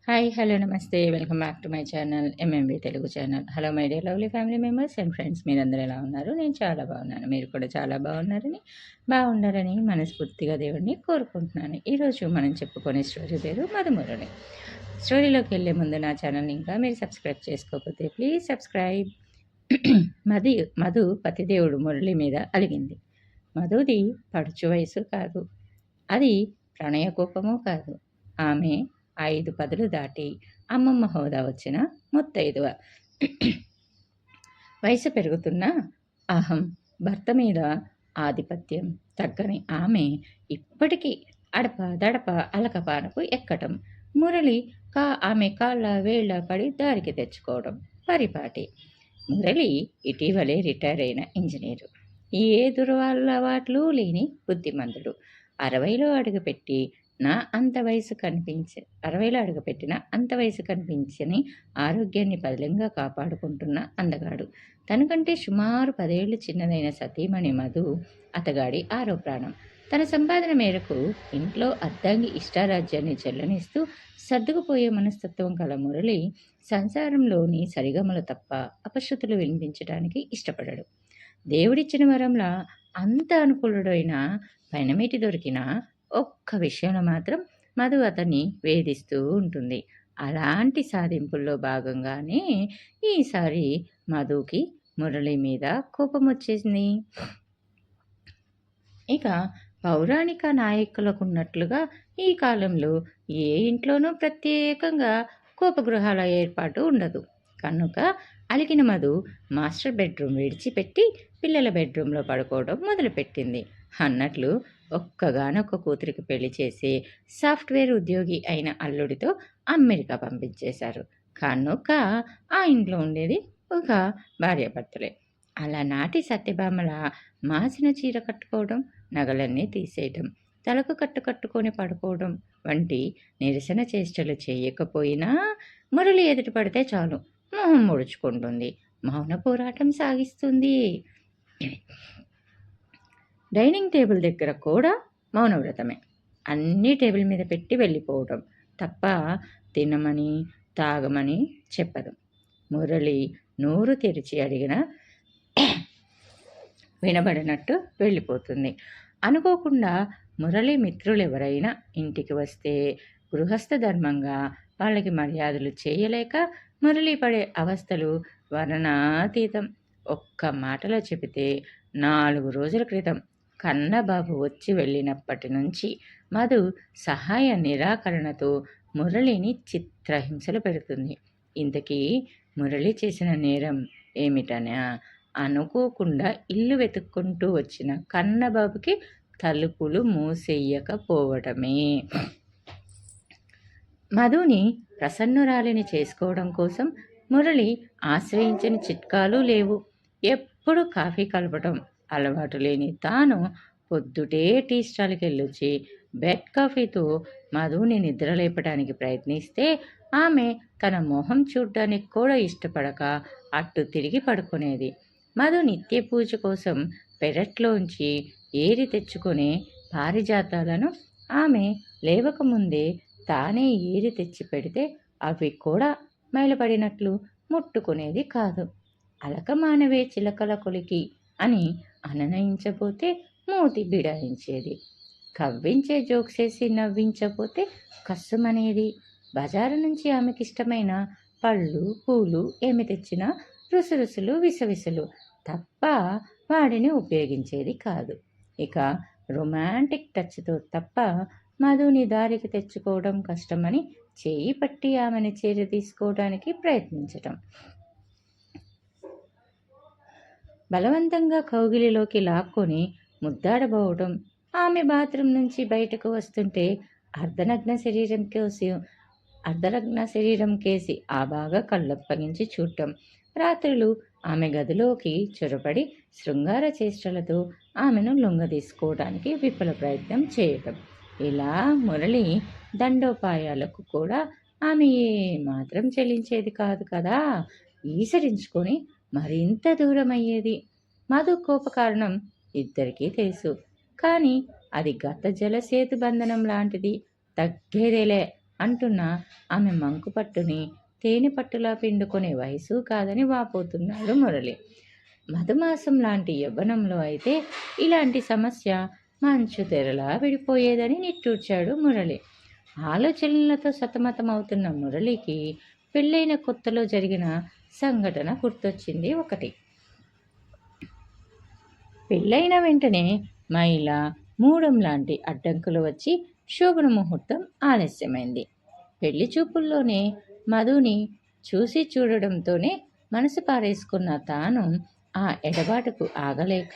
Hi, hello, నమస్తే. Welcome back to my channel MMV Telugu channel. Hello my dear lovely family members and friends, మీరందరూ ఎలా ఉన్నారు? నేను చాలా బాగున్నాను. మీరు కూడా చాలా బాగుండాలని మనస్ఫూర్తిగా దేవుడిని కోరుకుంటున్నాను. ఈరోజు మనం చెప్పుకునే స్టోరీ పేరు మధుమురళి. స్టోరీలోకి వెళ్ళే ముందు నా ఛానల్ని ఇంకా మీరు సబ్స్క్రైబ్ చేసుకోకపోతే ప్లీజ్ సబ్స్క్రైబ్. మధు మధు పతిదేవుడు మురళి మీద అలిగింది. మధుది పడుచు వయసు కాదు, అది ప్రణయ కోపము కాదు. ఆమె 5 పదులు దాటి అమ్మమ్మ హోదా వచ్చిన ముత్తైదువ. వయసు పెరుగుతున్న అహం, భర్త మీద ఆధిపత్యం తగ్గని ఆమె ఇప్పటికీ అడప అలకపానకు ఎక్కటం, మురళి ఆమె కాళ్ళ వేళ్ల పడి దారికి తెచ్చుకోవడం పరిపాటి. మురళి ఇటీవలే రిటైర్ అయిన ఇంజనీరు. ఏ దురలవాట్లు లేని బుద్ధిమంతుడు. 60లో అడుగుపెట్టి 60లో అడుగుపెట్టిన అంత వయసు కనిపించని ఆరోగ్యాన్ని పదిలంగా కాపాడుకుంటున్న అందగాడు. తనకంటే సుమారు 10 ఏళ్లు చిన్నదైన సతీమణి మధు అతగాడి ఆరో ప్రాణం. తన సంపాదన మేరకు ఇంట్లో అర్ధాంగి ఇష్టారాజ్యాన్ని చెల్లనిస్తూ సర్దుకుపోయే మనస్తత్వం కల మురళి సంసారంలోని సరిగమలు తప్ప అపశృతులు వినిపించడానికి ఇష్టపడడు. దేవుడిచ్చిన వరంలా అంత అనుకూలుడైన పైనమేటి దొరికిన ఒక్క విషయంలో మాత్రం మధు అతన్ని వేధిస్తూ ఉంటుంది. అలాంటి సాధింపుల్లో భాగంగానే ఈసారి మధుకి మురళి మీద కోపం వచ్చేసింది. ఇక పౌరాణిక నాయకులకున్నట్లుగా ఈ కాలంలో ఏ ఇంట్లోనూ ప్రత్యేకంగా కోపగృహాల ఏర్పాటు ఉండదు. కనుక అలిగిన మధు మాస్టర్ బెడ్రూమ్ విడిచిపెట్టి పిల్లల బెడ్రూమ్లో పడుకోవడం మొదలుపెట్టింది. అన్నట్లు ఒక్కగానొక్క కూతురికి పెళ్లి చేసి సాఫ్ట్వేర్ ఉద్యోగి అయిన అల్లుడితో అమెరికా పంపించేశారు. కనుక ఆ ఇంట్లో ఉండేది ఒక భార్యాభర్తలే. అలనాటి సత్యభామల మాసిన చీర కట్టుకోవడం, నగలన్నీ తీసేయటం, తలకు కట్టుకొని పడుకోవడం వంటి నిరసన చేష్టలు చేయకపోయినా మురళి ఎదుట పడితే చాలు మొహం ముడుచుకుంటుంది, మౌన పోరాటం సాగిస్తుంది. డైనింగ్ టేబుల్ దగ్గర కూడా మౌనవ్రతమే. అన్నీ టేబుల్ మీద పెట్టి వెళ్ళిపోవడం తప్ప తినమని తాగమని చెప్పదు. మురళి నోరు తెరిచి అడిగిన వినబడినట్టు వెళ్ళిపోతుంది. అనుకోకుండా మురళి మిత్రులు ఎవరైనా ఇంటికి వస్తే గృహస్థ ధర్మంగా వాళ్ళకి మర్యాదలు చేయలేక మురళి పడే అవస్థలు వర్ణనాతీతం. ఒక్క మాటలో చెబితే 4 రోజుల క్రితం కన్నబాబు వచ్చి వెళ్ళినప్పటి నుంచి మధు సహాయ నిరాకరణతో మురళిని చిత్రహింసలు పెడుతుంది. ఇంతకీ మురళి చేసిన నేరం ఏమిటనా? అనుకోకుండా ఇల్లు వెతుక్కుంటూ వచ్చిన కన్నబాబుకి తలుపులు మూసేయకపోవడమే. మధుని ప్రసన్నురాలిని చేసుకోవడం కోసం మురళి ఆశ్రయించిన చిట్కాలు లేవు. ఎప్పుడు కాఫీ కలపటం అలవాటు లేని తాను పొద్దుటే టీ స్టాల్కి వెళ్ళొచ్చి బెడ్ కాఫీతో మధుని నిద్రలేపడానికి ప్రయత్నిస్తే ఆమె తన మొహం చూడ్డానికి కూడా ఇష్టపడక అట్టు తిరిగి పడుకునేది. మధు నిత్య పూజ కోసం పెరట్లోంచి ఏరి తెచ్చుకునే పారిజాతాలను ఆమె లేవకముందే తానే ఏరి తెచ్చి పెడితే అవి కూడా మైలపడినట్లు ముట్టుకునేది కాదు. అలక మానవే చిలకల కొలికి అని అననయించబోతే మూతి బిడాయించేది. కవ్వించే జోక్సేసి నవ్వించబోతే కస్సుమనేది. బజారు నుంచి ఆమెకిష్టమైన పళ్ళు పూలు ఏమి తెచ్చినా రుసరుసులు విసవిసలు తప్ప వాడిని ఉపయోగించేది కాదు. ఇక రొమాంటిక్ టచ్తో తప్ప మధుని దారికి తెచ్చుకోవడం కష్టమని చేయి పట్టి ఆమెను చేరి తీసుకోవడానికి ప్రయత్నించటం, బలవంతంగా కౌగిలిలోకి లాక్కొని ముద్దాడబోవడం, ఆమె బాత్రూం నుంచి బయటకు వస్తుంటే అర్ధనగ్న శరీరం కేసి ఆ బాగా కళ్ళప్పగించి చూడటం, రాత్రులు ఆమె గదిలోకి చొరబడి శృంగార చేష్టలతో ఆమెను లొంగదీసుకోవడానికి విఫల ప్రయత్నం చేయటం, ఇలా మురళి దండోపాయాలకు కూడా ఆమె ఏమాత్రం చెల్లించేది కాదు కదా. ఈసరించుకొని మరింత దూరం అయ్యేది. మధు కోప కారణం ఇద్దరికీ తెలుసు. కానీ అది గత జలసేతు బంధనం లాంటిది, తగ్గేదేలే అంటున్న ఆమె మంకు పట్టుని తేనె పట్టులా పిండుకునే వయసు కాదని వాపోతున్నాడు మురళి. మధుమాసం లాంటి యవ్వనంలో అయితే ఇలాంటి సమస్య మంచు తెరలా విడిపోయేదని నిట్టూర్చాడు మురళి. ఆలోచనలతో సతమతమవుతున్న మురళికి పెళ్ళైన కొత్తలో జరిగిన సంఘటన గుర్తొచ్చింది ఒకటి. పెళ్ళైన వెంటనే మైల మూడం లాంటి అడ్డంకులు వచ్చి శోభన ముహూర్తం ఆలస్యమైంది. పెళ్లి చూపుల్లోనే మధుని చూసి చూడడంతోనే మనసు పారేసుకున్న తాను ఆ ఎడబాటుకు ఆగలేక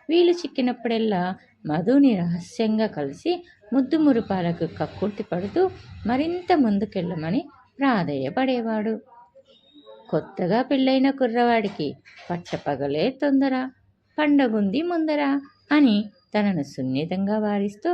వీలు చిక్కినప్పుడెల్లా మధుని రహస్యంగా కలిసి ముద్దు మురుపాలకు కక్కుర్తి పడుతూ మరింత ముందుకెళ్ళమని ప్రాధేయపడేవాడు. కొత్తగా పెళ్ళైన కుర్రవాడికి పట్టపగలే తొందర, పండగుంది ముందర అని తనను సున్నితంగా వారిస్తూ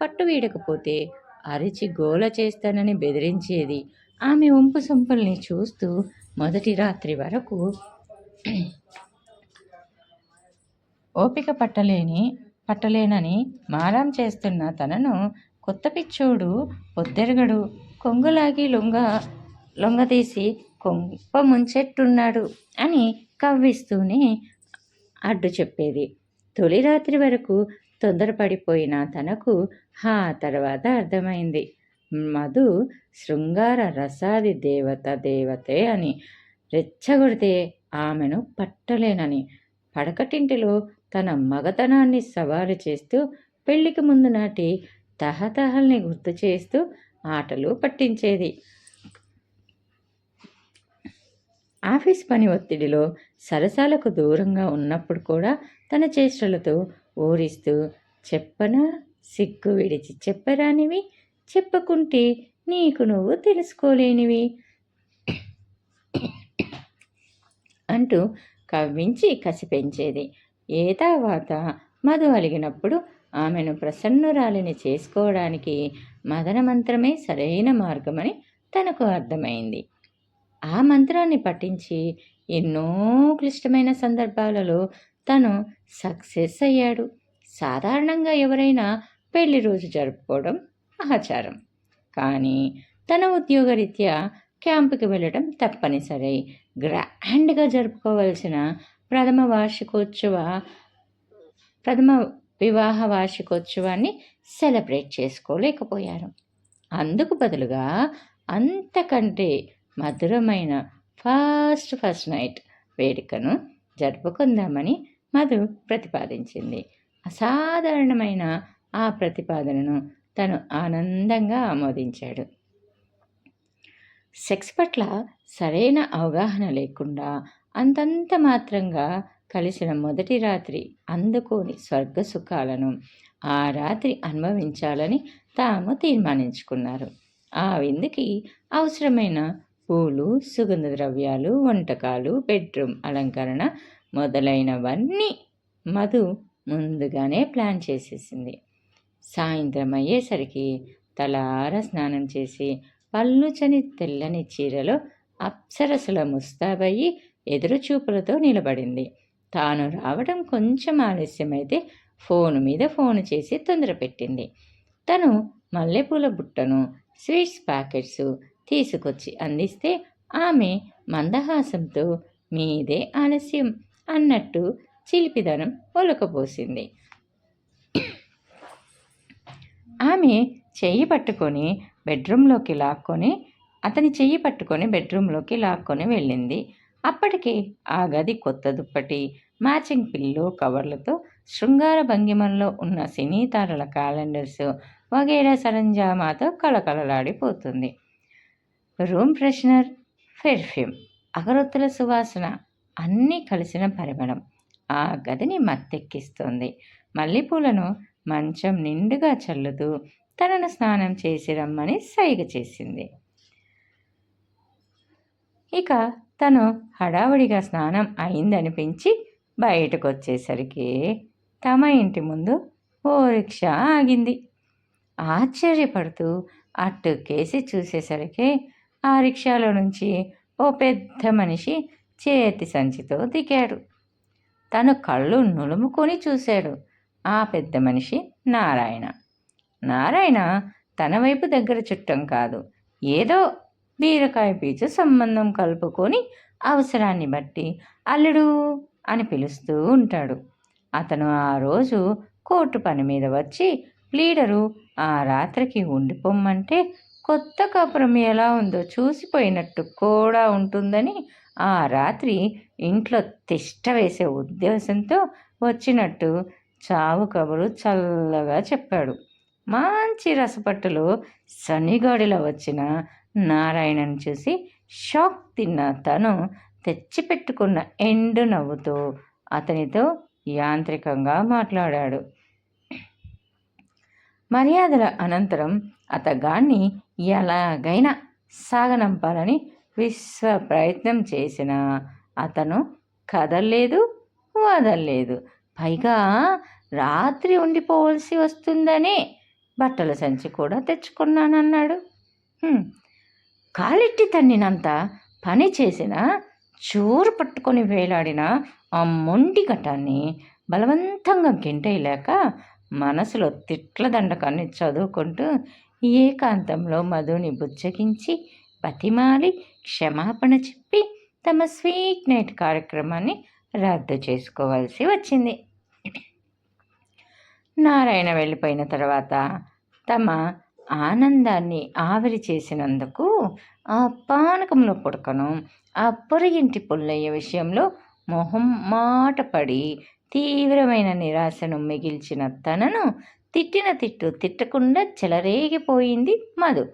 పట్టు వీడకపోతే అరిచి గోల చేస్తానని బెదిరించేది. ఆమె వంపు సొంపుల్ని చూస్తూ మొదటి రాత్రి వరకు ఓపిక పట్టలేనని మారాం చేస్తున్న తనను కొత్త పిచ్చోడు పొద్దెరగడు కొంగులాగి లొంగతీసి కొంప ముంచెట్టున్నాడు అని కవ్విస్తూనే అడ్డు చెప్పేది. తొలి రాత్రి వరకు తొందరపడిపోయిన తనకు తర్వాత అర్థమైంది. మధు శృంగార రసాది దేవతే అని రెచ్చగొడితే ఆమెను పట్టలేనని పడకటింటిలో తన మగతనాన్ని సవాలు చేస్తూ పెళ్లికి ముందు నాటి తహతహల్ని గుర్తు చేస్తూ ఆటలు పట్టించేది. ఆఫీస్ పని ఒత్తిడిలో సరసాలకు దూరంగా ఉన్నప్పుడు కూడా తన చేష్టలతో ఊరిస్తూ చెప్పనా సిగ్గు విడిచి చెప్పరానివి, చెప్పుకుంటే నీకు నువ్వు తెలుసుకోలేనివి అంటూ కవ్వించి కసి పెంచేది. ఏ తర్వాత మధు అలిగినప్పుడు ఆమెను ప్రసన్నురాలిని చేసుకోవడానికి మదన మంత్రమే సరైన మార్గమని తనకు అర్థమైంది. ఆ మంత్రాన్ని పఠించి ఎన్నో క్లిష్టమైన సందర్భాలలో తను సక్సెస్ అయ్యాడు. సాధారణంగా ఎవరైనా పెళ్లి రోజు జరుపుకోవడం ఆచారం. కానీ తన ఉద్యోగరీత్యా క్యాంపుకి వెళ్ళడం తప్పనిసరి. గ్రాండ్గా జరుపుకోవాల్సిన ప్రథమ వివాహ వార్షికోత్సవాన్ని సెలబ్రేట్ చేసుకోలేకపోయారు. అందుకు బదులుగా అంతకంటే మధురమైన ఫస్ట్ నైట్ వేడుకను జరుపుకుందామని మధు ప్రతిపాదించింది. అసాధారణమైన ఆ ప్రతిపాదనను తను ఆనందంగా ఆమోదించాడు. సెక్స్ పట్ల సరైన అవగాహన లేకుండా అంతంత మాత్రంగా కలిసిన మొదటి రాత్రి అందుకోని స్వర్గ సుఖాలను ఆ రాత్రి అనుభవించాలని తాము తీర్మానించుకున్నారు. ఆ విందుకి అవసరమైన పూలు, సుగంధ ద్రవ్యాలు, వంటకాలు, బెడ్రూమ్ అలంకరణ మొదలైనవన్నీ మధు ముందుగానే ప్లాన్ చేసేసింది. సాయంత్రం అయ్యేసరికి తలార స్నానం చేసి పల్లుచని తెల్లని చీరలో అప్సరసుల ముస్తాబయ్యి ఎదురుచూపులతో నిలబడింది. తాను రావడం కొంచెం ఆలస్యమైతే ఫోను మీద ఫోను చేసి తొందరపెట్టింది. తను మల్లెపూల బుట్టను, స్వీట్స్ ప్యాకెట్స్ తీసుకొచ్చి అందిస్తే ఆమె మందహాసంతో మీదే ఆలస్యం అన్నట్టు చిలిపిదనం ఒలకపోసింది. ఆమె అతని చెయ్యి పట్టుకొని బెడ్రూంలోకి లాక్కొని వెళ్ళింది. అప్పటికే ఆ గది కొత్త దుప్పటి, మ్యాచింగ్ పిల్లో కవర్లతో శృంగార భంగిమల్లో ఉన్న సినీ తారల క్యాలెండర్స్ వగైరా సరంజామాతో కళకళలాడిపోతుంది. రూమ్ ఫ్రెషనర్, పెర్ఫ్యూమ్, అగరొత్తుల సువాసన అన్నీ కలిసిన పరిమళం ఆ గదిని మత్తెక్కిస్తోంది. మల్లెపూలను మంచం నిండుగా చల్లుతూ తనను స్నానం చేసి రమ్మని సైగ చేసింది. ఇక తను హడావుడిగా స్నానం అయిందనిపించి బయటకు వచ్చేసరికి తమ ఇంటి ముందు ఓ రిక్షా ఆగింది. ఆశ్చర్యపడుతూ అటు కేసి చూసేసరికి ఆ రిక్షాలో నుంచి ఓ పెద్ద మనిషి చేతి సంచితో దిగాడు. తను కళ్ళు నులుముకొని చూశాడు. ఆ పెద్ద మనిషి నారాయణ. నారాయణ తన వైపు దగ్గర చుట్టం కాదు, ఏదో బీరకాయ పీచు సంబంధం కలుపుకొని అవసరాన్ని బట్టి అల్లుడు అని పిలుస్తూ ఉంటాడు. అతను ఆ రోజు కోర్టు పని మీద వచ్చి లీడరు ఆ రాత్రికి ఉండిపోమ్మంటే కొత్త కాపురం ఎలా ఉందో చూసిపోయినట్టు కూడా ఉంటుందని ఆ రాత్రి ఇంట్లో తిష్ట వేసే ఉద్దేశంతో వచ్చినట్టు చావు కబురు చల్లగా చెప్పాడు. మంచి రసపట్టులో శనిగాడిలో వచ్చిన నారాయణను చూసి షాక్ తిన్న తను తెచ్చిపెట్టుకున్న ఎండు నవ్వుతో అతనితో యాంత్రికంగా మాట్లాడాడు. మర్యాదల అనంతరం అతగాన్ని ఎలాగైనా సాగనంపాలని విశ్వ ప్రయత్నం చేసినా అతను కదల్లేదు, వదల్లేదు. పైగా రాత్రి ఉండిపోవలసి వస్తుందనే బట్టల సంచి కూడా తెచ్చుకున్నానన్నాడు. కాలిట్టి తన్నినంత పని చేసిన చూరు పట్టుకొని వేలాడిన ఆ మొండి ఘటాన్ని బలవంతంగా గెంటేయలేక మనసులో తిట్ల దండకాన్ని చదువుకుంటూ ఏకాంతంలో మధుని బుజ్జగించి బతిమాలి క్షమాపణ చెప్పి తమ స్వీట్ నైట్ కార్యక్రమాన్ని రద్దు చేసుకోవాల్సి వచ్చింది. నారాయణ వెళ్ళిపోయిన తర్వాత తమ ఆనందాన్ని ఆవిరి చేసినందుకు ఆ పానకంలో పుడకను ఆ పొరిగింటి పుల్లయ్య విషయంలో మొహం మాట పడి తీవ్రమైన నిరాశను మిగిల్చిన తనను తిట్టిన తిట్టు తిట్టకుండా చెలరేగిపోయింది మధు.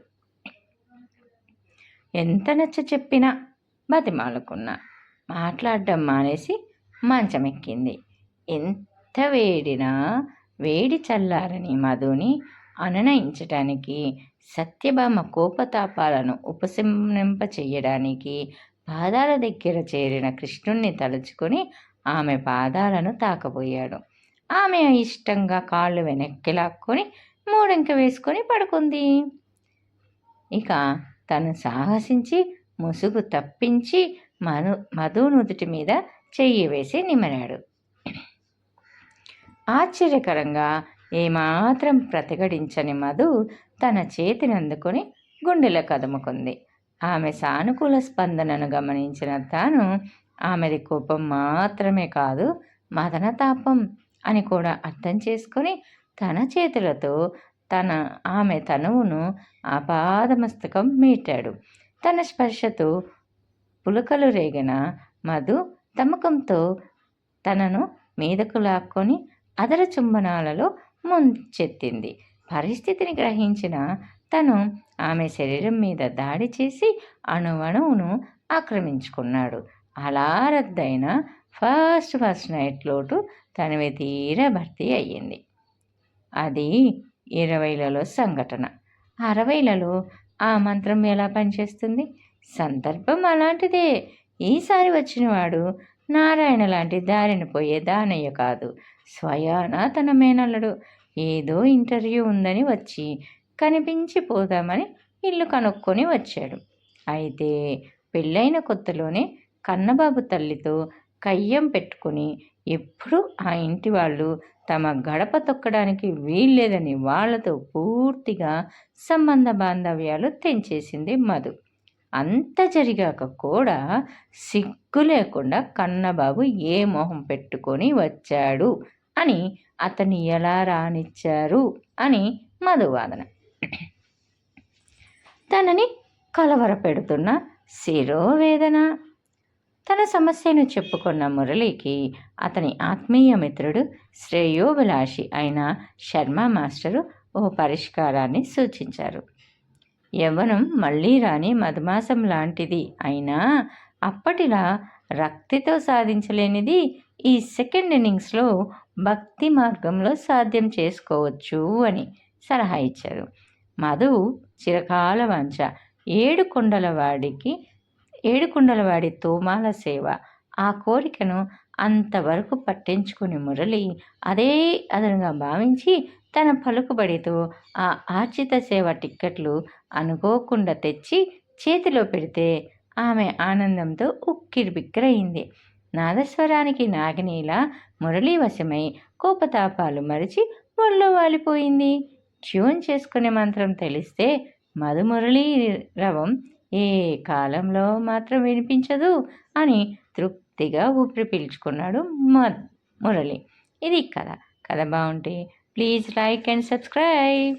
ఎంత నచ్చ చెప్పినా బతిమాలకున్నా మాట్లాడడం మానేసి మంచమెక్కింది. ఎంత వేడినా వేడి చల్లారని మధుని అనునయించటానికి, సత్యభామ కోపతాపాలను ఉపశమింప చెయ్యడానికి పాదాల దగ్గర చేరిన కృష్ణుణ్ణి తలుచుకొని ఆమె పాదాలను తాకబోయాడు. ఆమె ఇష్టంగా కాళ్ళు వెనక్కి లాక్కొని మూడింక వేసుకొని పడుకుంది. ఇక తను సాహసించి ముసుగు తప్పించి మధు నుదుటి మీద చెయ్యి వేసి నిమరాడు. ఆశ్చర్యకరంగా ఏమాత్రం ప్రతిఘటించని మధు తన చేతిని అందుకొని గుండెలో కదుముకుంది. ఆమె సానుకూల స్పందనను గమనించిన తాను ఆమెది కోపం మాత్రమే కాదు, మదనతాపం అని కూడా అర్థం చేసుకొని తన చేతులతో ఆమె తనువును ఆపాదమస్తకం మీటాడు. తన స్పర్శతో పులకలు రేగిన మధు తమకంతో తనను మీదకు లాక్కొని అదర చుంబనాలలో ముంచెత్తింది. పరిస్థితిని గ్రహించిన తను ఆమె శరీరం మీద దాడి చేసి అణువణువును ఆక్రమించుకున్నాడు. అలా రద్దయిన ఫస్ట్ నైట్ లోటు తనవి తీరా భర్తీ అయ్యింది. అది 20లలో సంఘటన. 60లలో ఆ మంత్రం ఎలా పనిచేస్తుంది? సందర్భం అలాంటిదే. ఈసారి వచ్చినవాడు నారాయణ లాంటి దారిన పోయే దానయ్య కాదు, స్వయాన తన మేనల్లుడు. ఏదో ఇంటర్వ్యూ ఉందని వచ్చి కనిపించిపోదామని ఇల్లు కనుక్కొని వచ్చాడు. అయితే పెళ్ళైన కొత్తలోనే కన్నబాబు తల్లితో కయ్యం పెట్టుకుని ఎప్పుడు ఆ ఇంటి వాళ్ళు తమ గడప తొక్కడానికి వీల్లేదని వాళ్లతో పూర్తిగా సంబంధ బాంధవ్యాలు తెంచేసింది మధు. అంత జరిగాక కూడా సిగ్గు లేకుండా కన్నబాబు ఏ మొహం పెట్టుకొని వచ్చాడు అని అతన్ని ఎలా రానిచ్చారు అని మధు వాదన. తనని కలవరపెడుతున్న శిరోవేదన. తన సమస్యను చెప్పుకున్న మురళికి అతని ఆత్మీయ మిత్రుడు, శ్రేయోభిలాషి అయిన శర్మ మాస్టరు ఓ పరిష్కారాన్ని సూచించారు. యవ్వనం మళ్ళీ రాని మధుమాసం లాంటిది అయినా అప్పటిలా రక్తితో సాధించలేనిది ఈ సెకండ్ ఇన్నింగ్స్లో భక్తి మార్గంలో సాధ్యం చేసుకోవచ్చు అని సలహా ఇచ్చారు. మధు చిరకాల వాంఛ ఏడుకొండలవాడి తోమాల సేవ. ఆ కోరికను అంతవరకు పట్టించుకుని మురళి అదే అదనుగా భావించి తన పలుకుబడితో ఆ ఆర్జిత సేవ టిక్కెట్లు అనుకోకుండా తెచ్చి చేతిలో పెడితే ఆమె ఆనందంతో ఉక్కిరిబిక్కిరయింది. నాదస్వరానికి నాగినిలా మురళీ వశమై కోపతాపాలు మరిచి ఒళ్ళో వాలిపోయింది. ట్యూన్ చేసుకునే మంత్రం తెలిస్తే మధుమురళీ రవం ఏ కాలంలో మాత్రం వినిపించదు అని తృప్తిగా ఊపిరి పీల్చుకున్నాడు మురళి. ఇది కథ. కథ బాగుంటే ప్లీజ్ లైక్ అండ్ సబ్స్క్రైబ్.